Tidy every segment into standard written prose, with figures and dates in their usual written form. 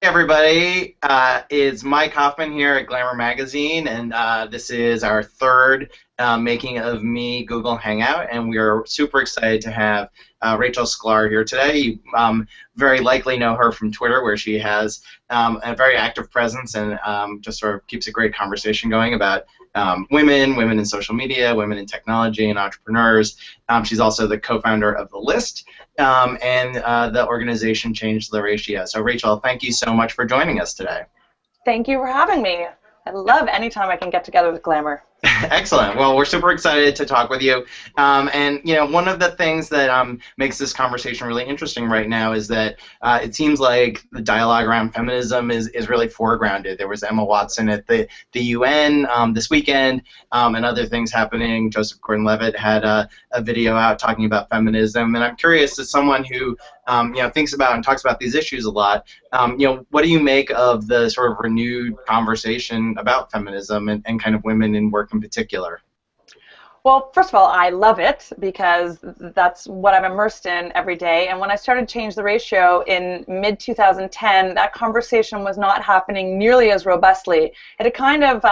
Everybody, it's Mike Hofman here at Glamour Magazine, and this is our third Making of Me Google Hangout, and we are super excited to have Rachel Sklar here today. You very likely know her from Twitter, where she has a very active presence and just sort of keeps a great conversation going about women in social media, women in technology, and entrepreneurs. She's also the co-founder of The List, and the organization Change the Ratio. So Rachel, thank you so much for joining us today. Thank you for having me. I love anytime I can get together with Glamour. Excellent. Well, we're super excited to talk with you. And one of the things that makes this conversation really interesting right now is that it seems like the dialogue around feminism is really foregrounded. There was Emma Watson at the UN this weekend, and other things happening. Joseph Gordon-Levitt had a video out talking about feminism, and I'm curious, as someone who thinks about and talks about these issues a lot, what do you make of the sort of renewed conversation about feminism and kind of women in work in particular? Well, first of all, I love it because that's what I'm immersed in every day. And when I started Change the Ratio in mid-2010, that conversation was not happening nearly as robustly. It had kind of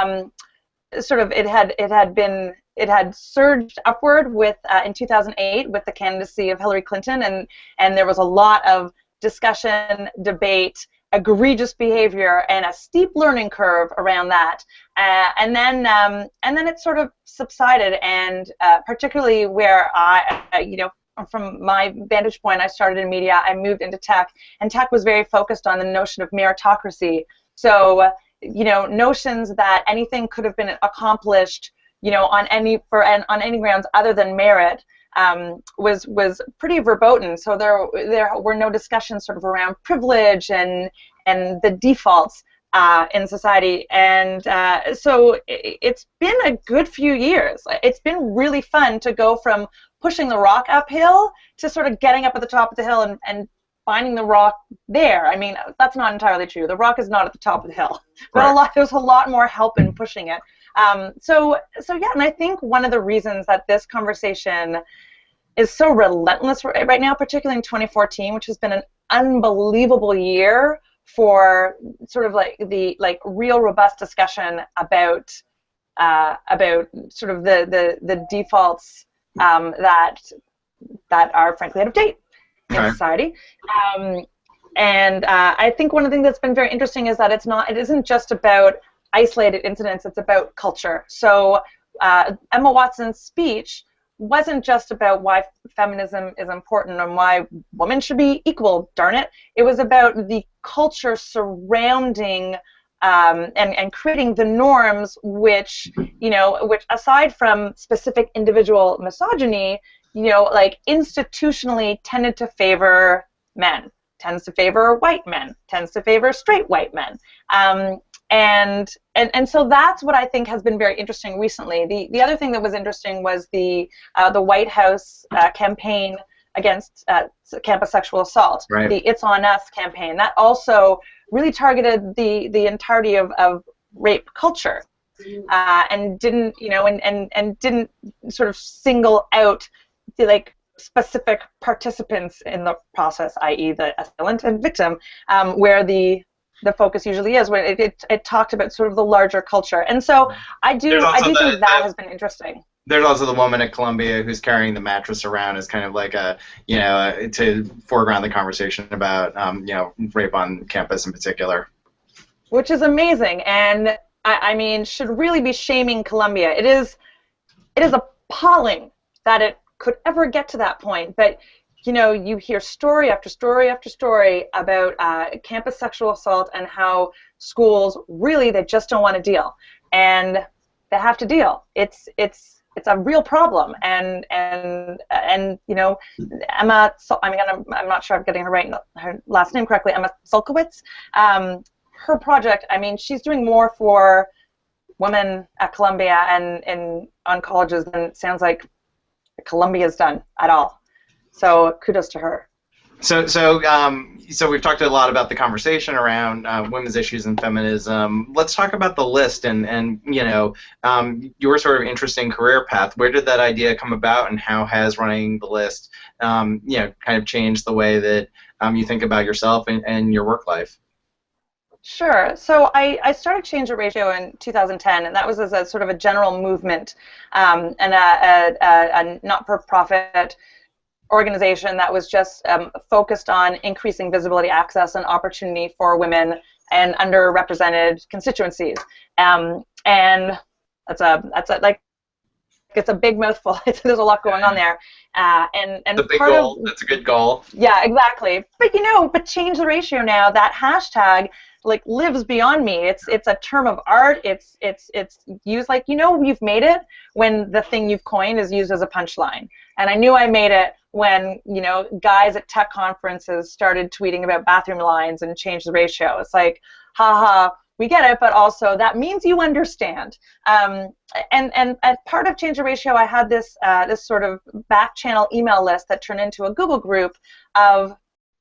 it had surged upward with in 2008 with the candidacy of Hillary Clinton, and there was a lot of discussion, debate, egregious behavior, and a steep learning curve around that. And then it sort of subsided, and particularly where from my vantage point, I started in media, I moved into tech, and tech was very focused on the notion of meritocracy. So, notions that anything could have been accomplished, on any grounds other than merit, was pretty verboten. So there were no discussions sort of around privilege and the defaults in society. And so it's been a good few years. It's been really fun to go from pushing the rock uphill to sort of getting up at the top of the hill and finding the rock there. I mean, that's not entirely true. The rock is not at the top of the hill, but right. There's a lot more help in pushing it. So yeah, and I think one of the reasons that this conversation is so relentless right now, particularly in 2014, which has been an unbelievable year for sort of like real robust discussion about sort of the defaults that are frankly out of date in society. And I think one of the things that's been very interesting is that it isn't just about isolated incidents, it's about culture. So Emma Watson's speech wasn't just about why feminism is important and why women should be equal, darn it. It was about the culture surrounding and creating the norms which aside from specific individual misogyny, like institutionally tended to favor men, tends to favor white men, tends to favor straight white men. And so that's what I think has been very interesting recently. The other thing that was interesting was the White House campaign against campus sexual assault, the It's On Us campaign. That also really targeted the entirety of rape culture, and didn't and didn't sort of single out the specific participants in the process, i.e. the assailant and victim, where the focus usually is, where it talked about sort of the larger culture. And so I do think that has been interesting. There's also the woman at Columbia who's carrying the mattress around as kind of like to foreground the conversation about rape on campus in particular. Which is amazing, and I mean should really be shaming Columbia. It is appalling that it could ever get to that point, but you hear story after story after story about campus sexual assault and how schools really, they just don't want to deal, and they have to deal. It's a real problem, and Emma. I'm not sure I'm getting her last name correctly. Emma Sulkowicz. Her project. I mean, she's doing more for women at Columbia and on colleges than it sounds like Columbia's done at all. So kudos to her. So we've talked a lot about the conversation around women's issues and feminism. Let's talk about The List and your sort of interesting career path. Where did that idea come about, and how has running The List kind of changed the way that you think about yourself and your work life? Sure. So I started Change the Ratio in 2010, and that was as a sort of a general movement, and a not-for-profit organization that was just focused on increasing visibility, access, and opportunity for women and underrepresented constituencies. And like it's a big mouthful. There's a lot going on there, and The big part of goal. That's a good goal. yeah, exactly. But Change the Ratio now, that hashtag like lives beyond me. It's a term of art. It's used like, you've made it when the thing you've coined is used as a punchline. And I knew I made it when, guys at tech conferences started tweeting about bathroom lines and Change the Ratio. It's like, haha, we get it, but also that means you understand. And as part of Change the Ratio, I had this sort of back channel email list that turned into a Google group of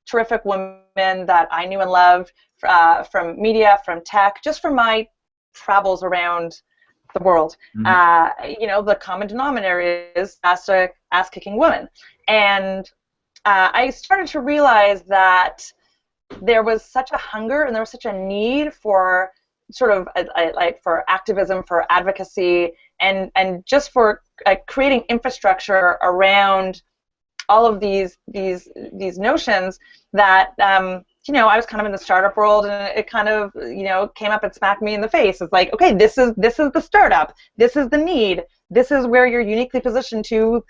terrific women that I knew and loved from media, from tech, just from my travels around the world. Mm-hmm. The common denominator is ass-kicking women. And I started to realize that there was such a hunger and there was such a need for sort of like for activism, for advocacy, and just for creating infrastructure around all of these notions that I was kind of in the startup world, and it kind of came up and smacked me in the face. It's like, okay, this is the startup, this is the need, this is where you're uniquely positioned to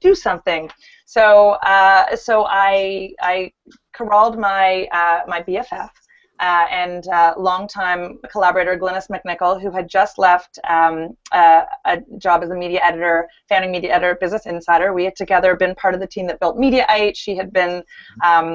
do something. So I corralled my my BFF and longtime collaborator Glynis McNichol, who had just left a job as a media editor, founding media editor at Business Insider. We had together been part of the team that built Mediaite. She had been,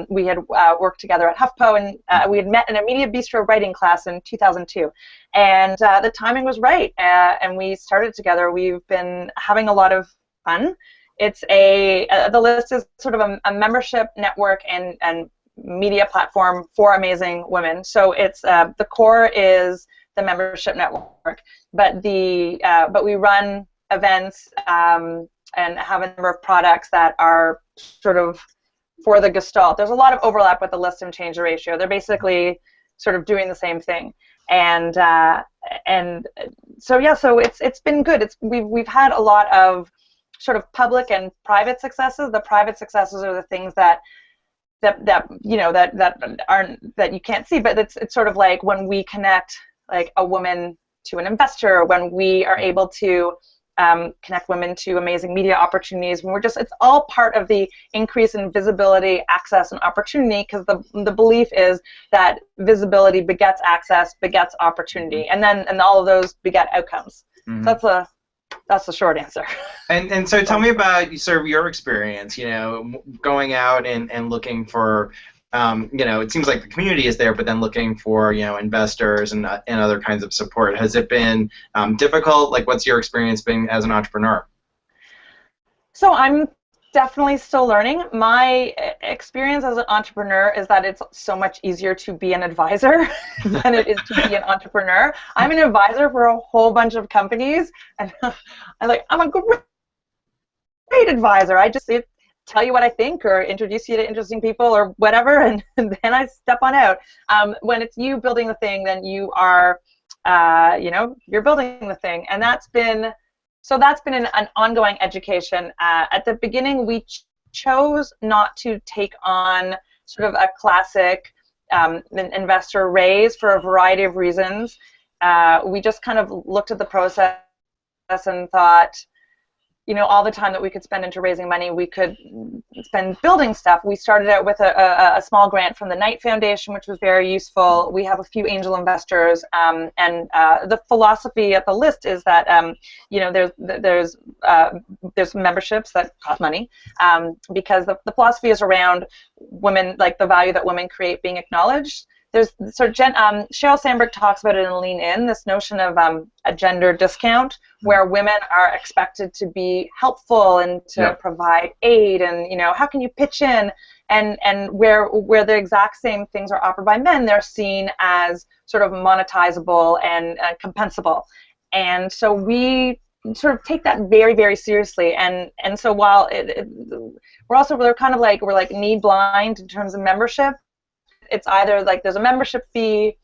we had worked together at HuffPo, and we had met in a Media Bistro writing class in 2002. And the timing was right, and we started together. We've been having a lot of fun. It's the list is sort of a membership network and media platform for amazing women. So it's the core is the membership network, but we run events and have a number of products that are sort of for the gestalt. There's a lot of overlap with the list and Change the Ratio. They're basically sort of doing the same thing, and so it's been good. We've had a lot of sort of public and private successes. The private successes are the things that you can't see, but it's sort of like when we connect like a woman to an investor, when we are able to connect women to amazing media opportunities, when it's all part of the increase in visibility, access, and opportunity, because the belief is that visibility begets access, begets opportunity, and all of those beget outcomes. Mm-hmm. So that's the short answer. And so tell me about sort of your experience, going out and looking for, it seems like the community is there, but then looking for, investors and other kinds of support. Has it been difficult? Like, what's your experience been as an entrepreneur? So I'm definitely still learning. My experience as an entrepreneur is that it's so much easier to be an advisor than it is to be an entrepreneur. I'm an advisor for a whole bunch of companies, and I'm a great advisor. I just tell you what I think or introduce you to interesting people or whatever, and then I step on out. When it's you building the thing, then you are, you're building the thing, and that's been an ongoing education. At the beginning, we chose not to take on sort of a classic investor raise for a variety of reasons. We just kind of looked at the process and thought, all the time that we could spend into raising money, we could spend building stuff. We started out with a small grant from the Knight Foundation, which was very useful. We have a few angel investors, and the philosophy at the list is that there's memberships that cost money, because the philosophy is around women, like the value that women create being acknowledged. There's sort of Sheryl Sandberg talks about it in Lean In, this notion of a gender discount, where women are expected to be helpful and to provide aid, and how can you pitch in, and where the exact same things are offered by men, they're seen as sort of monetizable and compensable, and so we sort of take that very, very seriously, and so while we're kind of like need blind in terms of membership. It's either like there's a membership fee,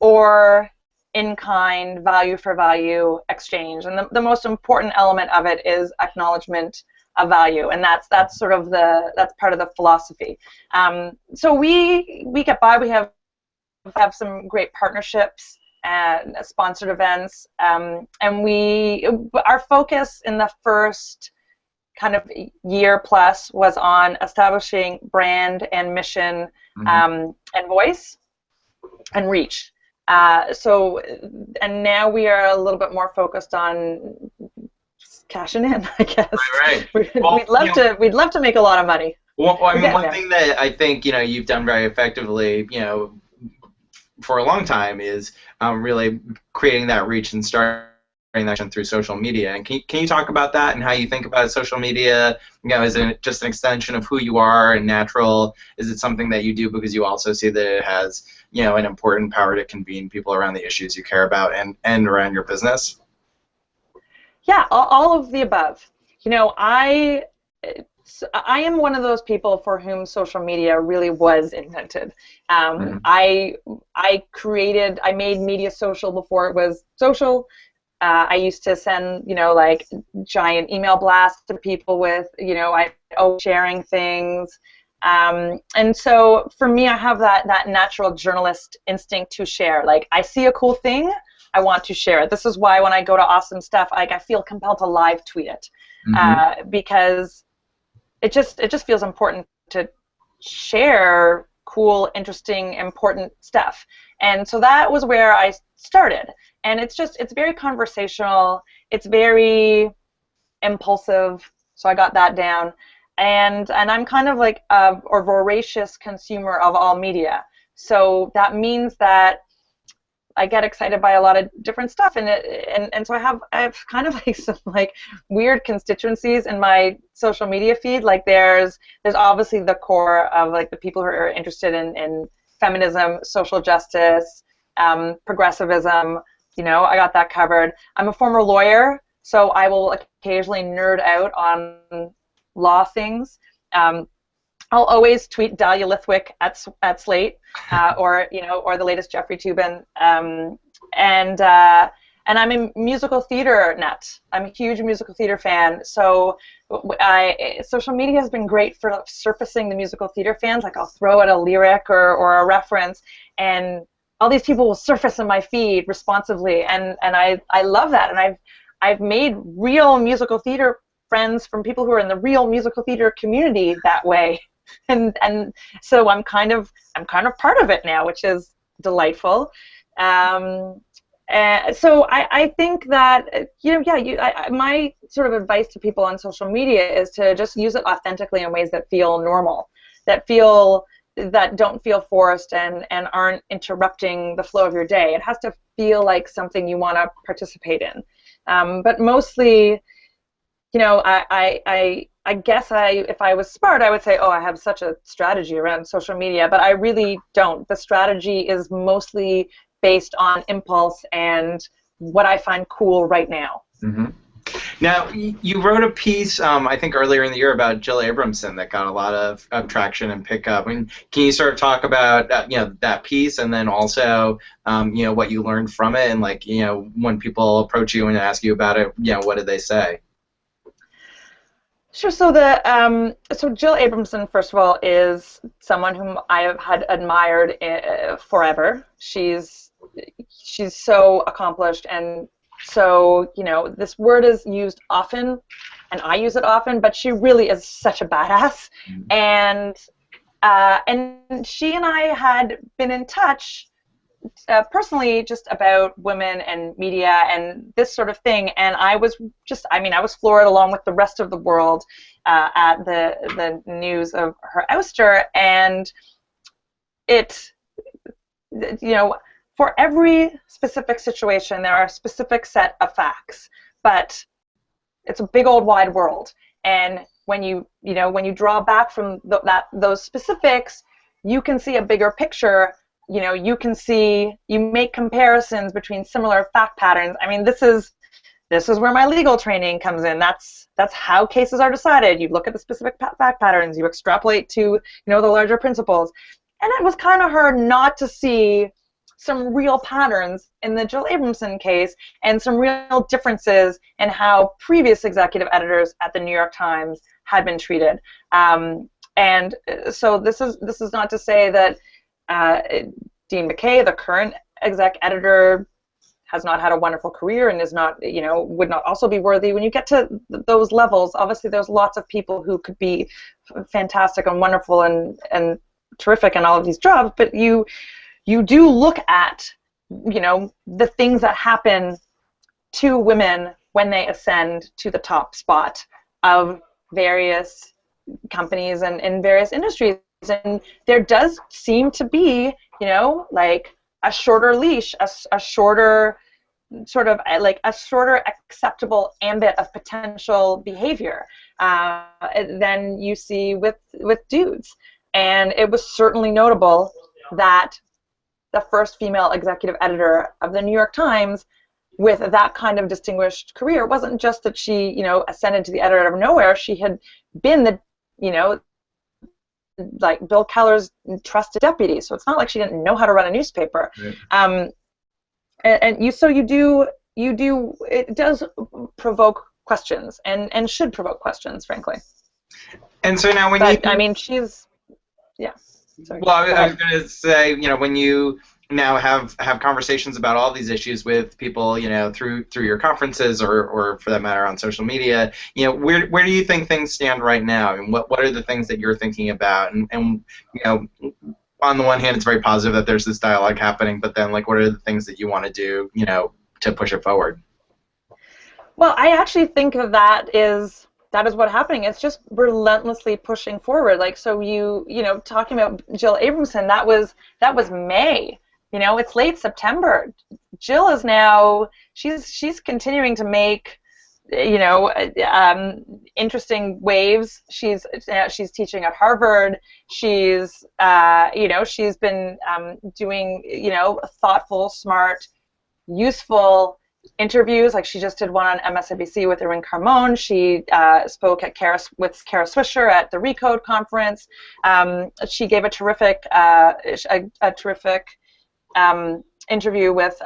or in-kind, value for value exchange. And the most important element of it is acknowledgement of value, and that's sort of that's part of the philosophy. So we get by. We have some great partnerships and sponsored events, and our focus in the first kind of year plus was on establishing brand and mission, and voice and reach. And now we are a little bit more focused on cashing in, I guess. Right. Well, we'd love to make a lot of money. Well, I mean, one thing that I think you've done very effectively, for a long time is really creating that reach and starting that through social media. And can you talk about that and how you think about social media? Is it just an extension of who you are and natural? Is it something that you do because you also see that it has an important power to convene people around the issues you care about and around your business? Yeah, all of the above. I am one of those people for whom social media really was invented. I made media social before it was social. I used to send, like giant email blasts to people with, sharing things. And so for me, I have that natural journalist instinct to share. Like, I see a cool thing, I want to share it. This is why when I go to awesome stuff, I feel compelled to live tweet it, because it just feels important to share cool, interesting, important stuff. And so that was where I started. And it's very conversational. It's very impulsive. So I got that down. And I'm kind of like a voracious consumer of all media. So that means that I get excited by a lot of different stuff, and so I have kind of like some like weird constituencies in my social media feed. Like there's obviously the core of like the people who are interested in feminism, social justice, progressivism. I got that covered. I'm a former lawyer, so I will occasionally nerd out on law things. I'll always tweet Dahlia Lithwick at Slate, or the latest Jeffrey Toobin, and I'm a musical theater nut. I'm a huge musical theater fan, so social media has been great for surfacing the musical theater fans. Like, I'll throw out a lyric or a reference, and all these people will surface in my feed responsively, and I love that. And I've made real musical theater friends from people who are in the real musical theater community that way. And so I'm kind of part of it now, which is delightful. So I think that my sort of advice to people on social media is to just use it authentically in ways that feel normal, that don't feel forced and aren't interrupting the flow of your day. It has to feel like something you want to participate in. But mostly, I guess if I was smart, I would say, I have such a strategy around social media, but I really don't. The strategy is mostly based on impulse and what I find cool right now. Mm-hmm. Now, you wrote a piece, I think earlier in the year, about Jill Abramson that got a lot of traction and pickup. I mean, can you sort of talk about that piece, and then also what you learned from it, and when people approach you and ask you about it, what did they say? Sure. So so Jill Abramson, first of all, is someone whom I have had admired forever. She's so accomplished, and so this word is used often, and I use it often, but she really is such a badass. And she and I had been in touch personally just about women and media and this sort of thing, and I was floored along with the rest of the world at the news of her ouster. And for every specific situation there are a specific set of facts, but it's a big old wide world, and when you draw back from those specifics, you can see a bigger picture. You make comparisons between similar fact patterns. I mean, this is where my legal training comes in. That's how cases are decided. You look at the specific fact patterns, you extrapolate to the larger principles. And it was kind of hard not to see some real patterns in the Jill Abramson case and some real differences in how previous executive editors at the New York Times had been treated. And so this is not to say that Dean McKay, the current exec editor, has not had a wonderful career and is not, would not also be worthy. When you get to those levels, obviously there's lots of people who could be fantastic and wonderful and terrific in all of these jobs, but you do look at, the things that happen to women when they ascend to the top spot of various companies and in various industries. And there does seem to be, like a shorter leash, a shorter sort of like a shorter acceptable ambit of potential behavior than you see with dudes. And it was certainly notable that the first female executive editor of the New York Times with that kind of distinguished career wasn't just that she, ascended to the editor out of nowhere. She had been the, like Bill Keller's trusted deputy. So it's not like she didn't know how to run a newspaper. Right. It does provoke questions and should provoke questions, frankly. And so now she's, yeah. Sorry. Well, I was going to say, when you now have conversations about all these issues with people, through your conferences or for that matter on social media, where do you think things stand right now, and what are the things that you're thinking about? And on the one hand, it's very positive that there's this dialogue happening, but then, like, what are the things that you want to do, to push it forward? Well, I actually think of that is what's happening. It's just relentlessly pushing forward. Like, so talking about Jill Abramson, that was May. It's late September. Jill is now, she's continuing to make, interesting waves. She's teaching at Harvard. She's been doing, thoughtful, smart, useful interviews. Like, she just did one on MSNBC with Irwin Carmon. She spoke with Kara Swisher at the Recode conference. She gave a terrific interview with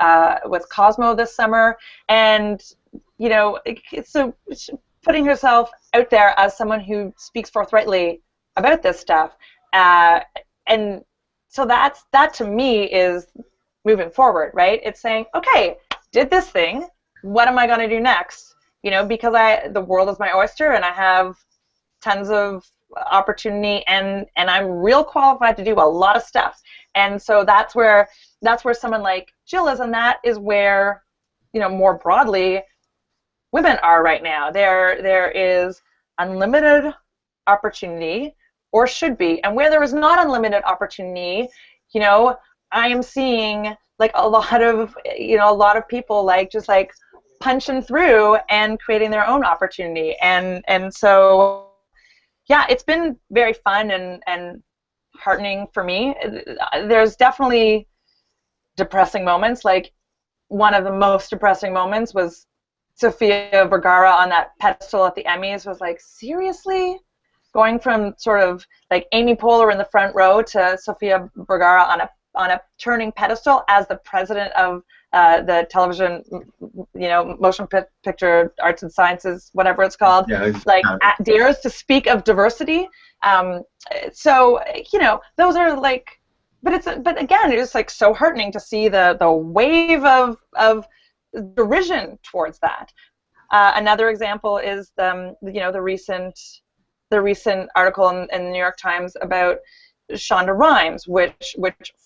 Cosmo this summer, and so putting herself out there as someone who speaks forthrightly about this stuff, and so that to me is moving forward, right? It's saying, okay, did this thing, what am I going to do next? Because the world is my oyster and I have tons of opportunity and I'm real qualified to do a lot of stuff. And so that's where someone like Jill is, and that is where, more broadly, women are right now. There is unlimited opportunity, or should be, and where there is not unlimited opportunity, I am seeing like a lot of people just punching through and creating their own opportunity, and so yeah, it's been very fun and heartening for me. There's definitely depressing moments. Like, one of the most depressing moments was Sofia Vergara on that pedestal at the Emmys. Was like, seriously? Going from sort of like Amy Poehler in the front row to Sofia Vergara on a turning pedestal as the president of the television, motion picture arts and sciences, whatever it's called, dares to speak of diversity. So those are like, but again, it's like so heartening to see the wave of derision towards that. Another example is the recent article in the New York Times about Shonda Rhimes, which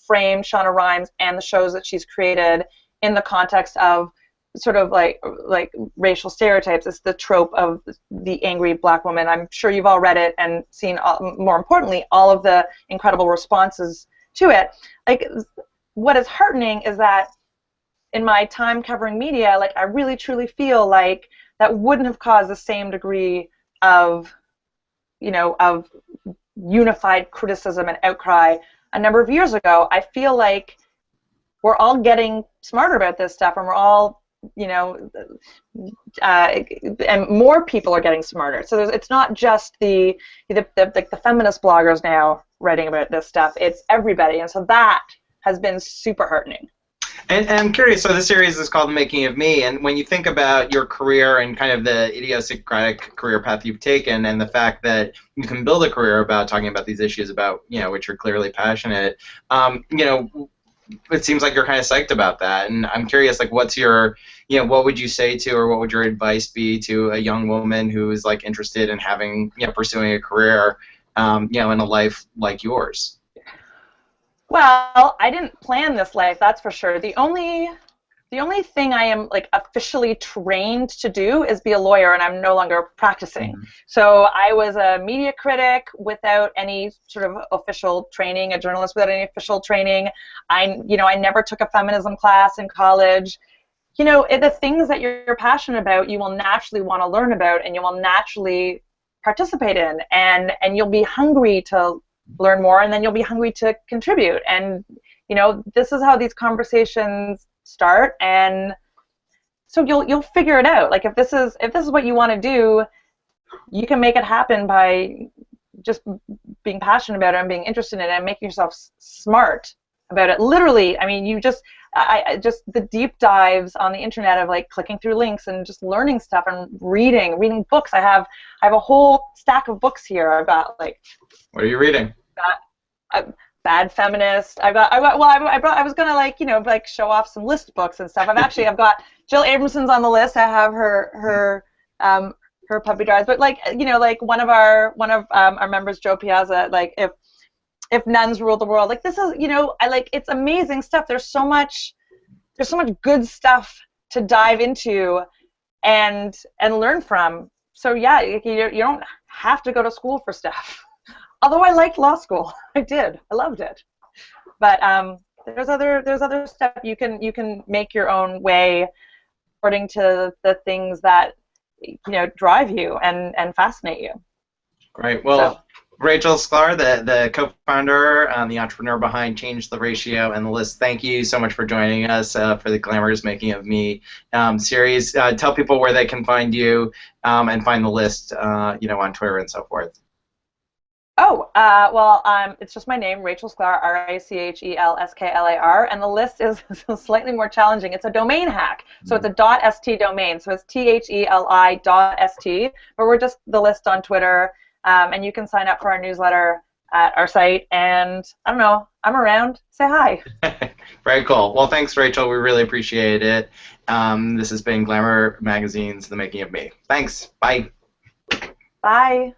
framed Shonda Rhimes and the shows that she's created in the context of sort of like racial stereotypes. It's the trope of the angry black woman. I'm sure you've all read it and seen, more importantly, all of the incredible responses to it. Like, what is heartening is that in my time covering media, like, I really truly feel like that wouldn't have caused the same degree of unified criticism and outcry a number of years ago. I feel like we're all getting smarter about this stuff, and we're all, and more people are getting smarter. So it's not just the feminist bloggers now writing about this stuff. It's everybody, and so that has been super heartening. And I'm curious, so this series is called The Making of Me, and when you think about your career and kind of the idiosyncratic career path you've taken and the fact that you can build a career about talking about these issues about, which you're clearly passionate, it seems like you're kind of psyched about that. And I'm curious, like, what's your, what would you say to, or what would your advice be to a young woman who is, like, interested in having, pursuing a career, in a life like yours? Well, I didn't plan this life, that's for sure. The only thing I am like officially trained to do is be a lawyer, and I'm no longer practicing. Mhm. So I was a media critic without any sort of official training, a journalist without any official training. I never took a feminism class in college. The things that you're passionate about, you will naturally want to learn about, and you will naturally participate in, and you'll be hungry to learn more, and then you'll be hungry to contribute. And this is how these conversations start, and so you'll figure it out. Like, if this is what you want to do, you can make it happen by just being passionate about it and being interested in it and making yourself smart about it. Literally, I mean, I just the deep dives on the internet of like clicking through links and just learning stuff and reading books. I have a whole stack of books here. I've got like. What are you reading? Bad Feminist. I was gonna like show off some list books and stuff. I've got Jill Abramson's on the list. I have her puppy drives. But like one of our members, Joe Piazza, like if nuns ruled the world, like this is it's amazing stuff. There's so much good stuff to dive into and learn from. So yeah, you don't have to go to school for stuff. Although I liked law school, I did. I loved it. But there's other stuff you can make your own way according to the things that drive you and fascinate you. Great. Well, Rachel Sklar, the co-founder and the entrepreneur behind Change the Ratio and the List, thank you so much for joining us for the Glamour's Making of Me series. Tell people where they can find you and find the List, on Twitter and so forth. Oh, it's just my name, Rachel Sklar, RachelSklar, and the List is slightly more challenging. It's a domain hack, so it's a .st domain, so it's THELI.st, but we're just the List on Twitter, and you can sign up for our newsletter at our site, and I don't know, I'm around. Say hi. Very cool. Well, thanks, Rachel. We really appreciate it. This has been Glamour Magazine's The Making of Me. Thanks. Bye. Bye.